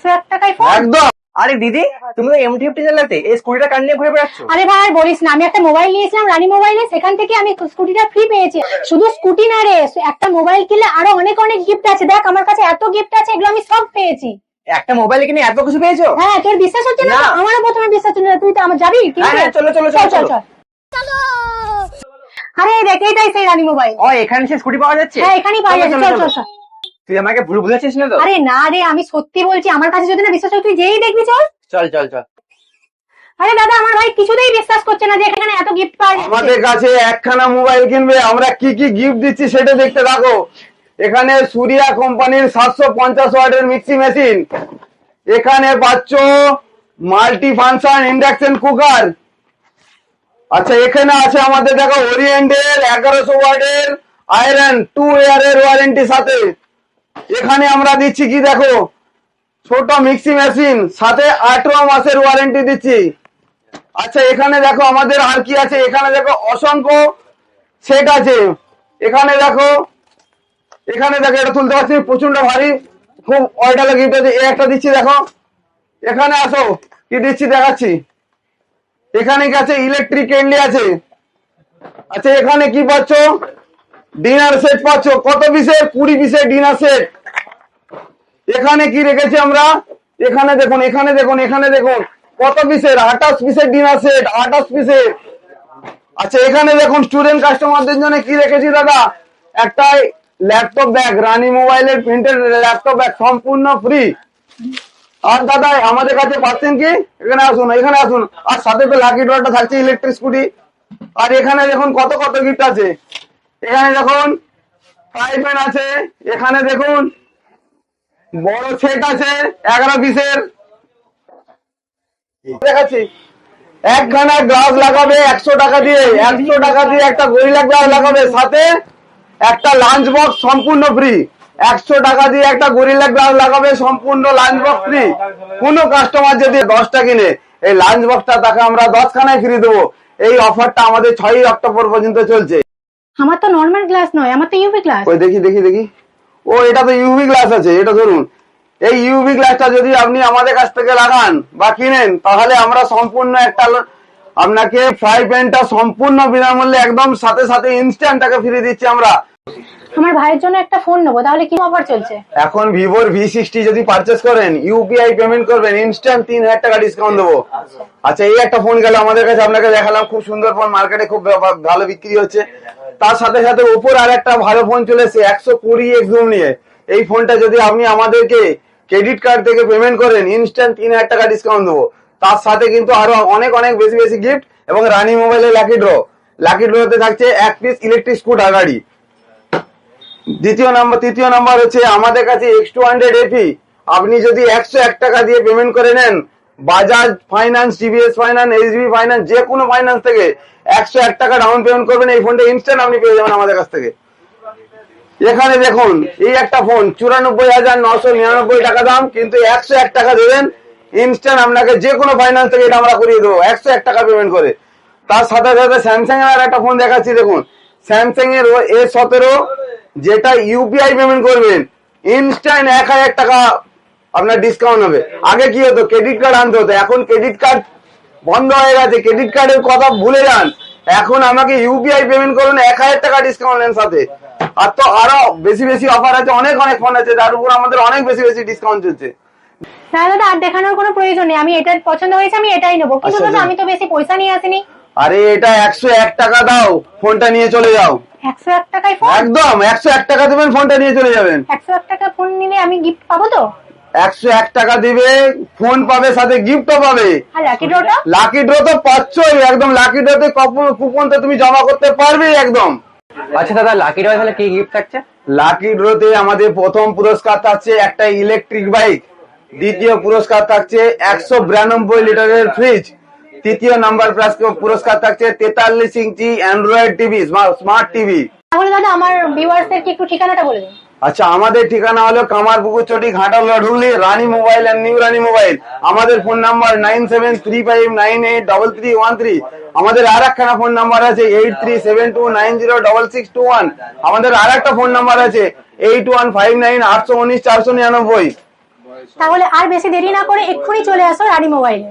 101 টাকায় ফোন? একদম। আরে দিদি, তুমি তো M50 চালাতে এই স্কুটিটা কার নিয়ে ঘুরে বেড়াচ্ছ? আরে ভাই আর বলিস না, আমি একটা মোবাইল নিয়েছিলাম রানী মোবাইলে, সেখান থেকে আমি স্কুটিটা ফ্রি পেয়েছি। শুধু স্কুটি না রে, একটা মোবাইল কিনলে আরো অনেক অনেক গিফট আছে। দেখ আমার কাছে এত গিফট আছে, এগুলো আমি সব পেয়েছি। একটা মোবাইল কিনে এত কিছু পেয়েছো? হ্যাঁ, তোর বিশ্বাস হচ্ছে না? আমারও প্রথমে বিশ্বাস হচ্ছে না। তুই তো আমার যাবি কিনতে? হ্যাঁ, চলো চলো চলো চলো। আরে দেখ, এটাই সেই রানী মোবাইল। ও, এখানে সে স্কুটি পাওয়া যাচ্ছে? হ্যাঁ, এখানেই পাওয়া যাচ্ছে। চল চল চল। তুই আমাকে ভুল বুঝাচ্ছিস না তো? আরে না রে, আমি সত্যি বলছি। আমার কাছে যদি না বিশ্বাস হয়, তুই যেই দেখবি। চল চল চল চল। আরে দাদা, আমার ভাই কিছুতেই বিশ্বাস করছে না যে এখানে এত গিফট পাওয়া যাচ্ছে। আমাদের কাছে একখানা মোবাইল কিনবে, আমরা কি কি গিফট দিচ্ছি সেটা দেখতে থাকো। এখানে সুরিয়া কোম্পানির 750 ওয়াটের মিক্সি মেশিন, এখানে পাচ্ছ মাল্টি ফাংশন ইন্ডাকশন কুকার। আচ্ছা, এখানে আছে আমাদের দেখো ওরিয়েন্টের 1100 ওয়াটের আয়রন 2 ইয়ারের ওয়ারেন্টি সাথে। এখানে আমরা দিচ্ছি কি দেখো, ছোট মিক্সি মেশিন সাথে 18 মাসের ওয়ারেন্টি দিচ্ছি। আচ্ছা, এখানে দেখো আমাদের আর কি আছে, এখানে দেখো অসংখ্য সেট আছে। এখানে দেখো এটা তুলতে পারছি, প্রচন্ড ভারী, খুব অয়ডালে গিফট আছে। একটা দিচ্ছি দেখো, এখানে আসো কি দিচ্ছি দেখাচ্ছি। এখানে কি আছে, ইলেকট্রিক কেন্ডি আছে। আচ্ছা, এখানে কি পাচ্ছ, ডিনার সেট পাচ্ছ। কত পিসের? 20 পিসের ডিনার সেট। এখানে কি রেখেছি আমরা, এখানে দেখুন কত পিসের, 28 পিসের ডিনার সেট, 28 পিসের। আচ্ছা, এখানে দেখুন স্টুডেন্ট কাস্টমারদের জন্য কি রেখেছি দাদা, একটা ল্যাপটপ ব্যাগ, রানী মোবাইলের প্রিন্টেড ল্যাপটপ ব্যাগ, সম্পূর্ণ ফ্রি। আর দাদা আমাদের কাছে পাচ্ছেন কি, এখানে আসুন। আর সাথে তো লাকি ড্রটা থাকছে, ইলেকট্রিক স্কুটি। আর এখানে দেখুন কত কত গিফট আছে। এখানে দেখুন ফ্রাই প্যান আছে, এখানে দেখুন বড় সেট আছে 11 পিসের। দেখাচ্ছি, একখানা গ্লাস লাগাবে 100 টাকা দিয়ে, 100 টাকা দিয়ে একটা গরিলা গ্লাস লাগাবে, সাথে একটা লাঞ্চ বক্স সম্পূর্ণ ফ্রি। 100 টাকা দিয়ে একটা গরিলা গ্লাস লাগাবে, সম্পূর্ণ লাঞ্চ বক্স ফ্রি। কোন কাস্টমার যদি 10টা কিনে, এই লাঞ্চ বক্সটা তাকে আমরা 10 খানায় ফ্রি দেবো। এই অফারটা আমাদের 6 অক্টোবর পর্যন্ত চলছে। আমার তো নরমাল গ্লাস নয়, আমার তো ইউভি গ্লাস। ওই দেখি, ও এটা তো ইউভি গ্লাস আছে। এটা ধরুন, এই ইউভি গ্লাসটা যদি আপনি আমাদের কাছ থেকে লাগান বা কিনেন, তাহলে আমরা সম্পূর্ণ একটা আপনাকে ফ্রাই প্যানটা সম্পূর্ণ বিনামূল্যে একদম সাথে ইনস্ট্যান্ট টাকা ফ্রি দিচ্ছি আমরা। আমার ভাইয়ের জন্য একটা ফোন নেবো, তাহলে কি অফার চলছে? এখন ভিভোর V60 যদি পারচেস করেন, ইউপিআই পেমেন্ট করবেন, ইনস্ট্যান্ট 3000 টাকা ডিসকাউন্ট দেবো। আচ্ছা, এই একটা ফোন গেল আমাদের কাছে, আপনাকে দেখালাম, খুব সুন্দর ফোন, মার্কেটে খুব ভালো বিক্রি হচ্ছে। তার সাথে সাথে ওপর আর একটা ভালো ফোন চলেছে 120 জুম নিয়ে। এই ফোনটা যদি আপনি আমাদেরকে ক্রেডিট কার্ড থেকে পেমেন্ট করেন, ইনস্ট্যান্ট 3000 টাকা ডিসকাউন্ট দেবো। তার সাথে কিন্তু আরো অনেক বেশি গিফট, এবং রানী মোবাইলের লাকি ড্রতে থাকছে 1 পিস ইলেকট্রিক স্কুটার গাড়ি। তৃতীয় নাম্বার হচ্ছে আমাদের কাছে X200 FE। আপনি যদি 101 টাকা দিয়ে পেমেন্ট করে নেন, Bajaj finance, TVS finance, SBI finance, যে কোনো ফাইন্যান্স থেকে 101 টাকা ডাউন পেমেন্ট করবেন, এই ফোনটা ইনস্ট্যান্ট আপনি পেয়ে যাবেন আমাদের কাছ থেকে। এখানে দেখুন এই একটা ফোন 94,999 টাকা দাম, কিন্তু 101 টাকা দেবেন, ইনস্ট্যান্ট আপনাকে যে কোনো ফাইন্যান্স থেকে এটা আমরা করিয়ে দেবো 101 টাকা পেমেন্ট করে। তার সাথে সাথে স্যামসাং এর একটা ফোন দেখাচ্ছি, দেখুন স্যামসাং এর A17, যেটা ইউপিআই পেমেন্ট করবেন, ইনস্ট্যান্ট 1000 টাকা আপনার ডিসকাউন্ট হবে। আগে কি হতো, ক্রেডিট কার্ড আনতে হতো, এখন ক্রেডিট কার্ড বন্ধ হয়ে গেছে, ক্রেডিট কার্ডের কথা ভুলে যান। এখন আমাকে ইউপিআই পেমেন্ট করুন, 1000 টাকা ডিসকাউন্ট নেন সাথে। আর তো আরো বেশি অফার আছে, অনেক ফোন আছে, তার উপর আমাদের অনেক বেশি ডিসকাউন্ট চলছে। না দাদা, আর দেখানোর কোনো প্রয়োজন নেই, আমি এটা পছন্দ হয়েছে, আমি এটাই নেবো। কিন্তু দাদা আমি তো বেশি পয়সা নিয়ে আসিনি। আরে এটা 101 টাকা দাও, ফোনটা নিয়ে চলে যাও। 101 টাকায় ফোন? একদম 101 টাকা দেবেন, ফোনটা নিয়ে চলে যাবেন। 101 টাকা ফোন নিলে আমি গিফট পাবো তো? 101 টাকা দিবে, ফোন পাবে, সাথে গিফটও পাবে। আর লাকি ড্রটা? লাকি ড্র তো পাচ্ছই, একদম লাকি ড্রতে কুপন তো তুমি জমা করতে পারবে একদম। আচ্ছা দাদা, লাকি ড্র তাহলে কি গিফট থাকছে? লাকি ড্রতে আমাদের প্রথম পুরস্কার থাকছে একটা ইলেকট্রিক বাইক, দ্বিতীয় পুরস্কার থাকছে 192 লিটারের ফ্রিজ, তৃতীয় নাম্বার পুরস্কার থাকছে 43 ইঞ্চি অ্যান্ড্রয়েড টিভি, স্মার্ট টিভি। তাহলে দাদা আমার ভিউয়ার্সদের কি একটু ঠিকানাটা বলে দিন। আচ্ছা, আমাদের ঠিকানা হলো Kamarpukur Chati, Ghatal Hooghly, Rani mobile and new Rani mobile. আমাদের ফোন নাম্বার 9735983313। আমাদের আর একখানা ফোন নাম্বার আছে 8372906621। আমাদের আর একটা ফোন নাম্বার আছে 8159819499। তাহলে আর বেশি দেরি না করে এক্ষুনি চলে আসো রানী মোবাইলে।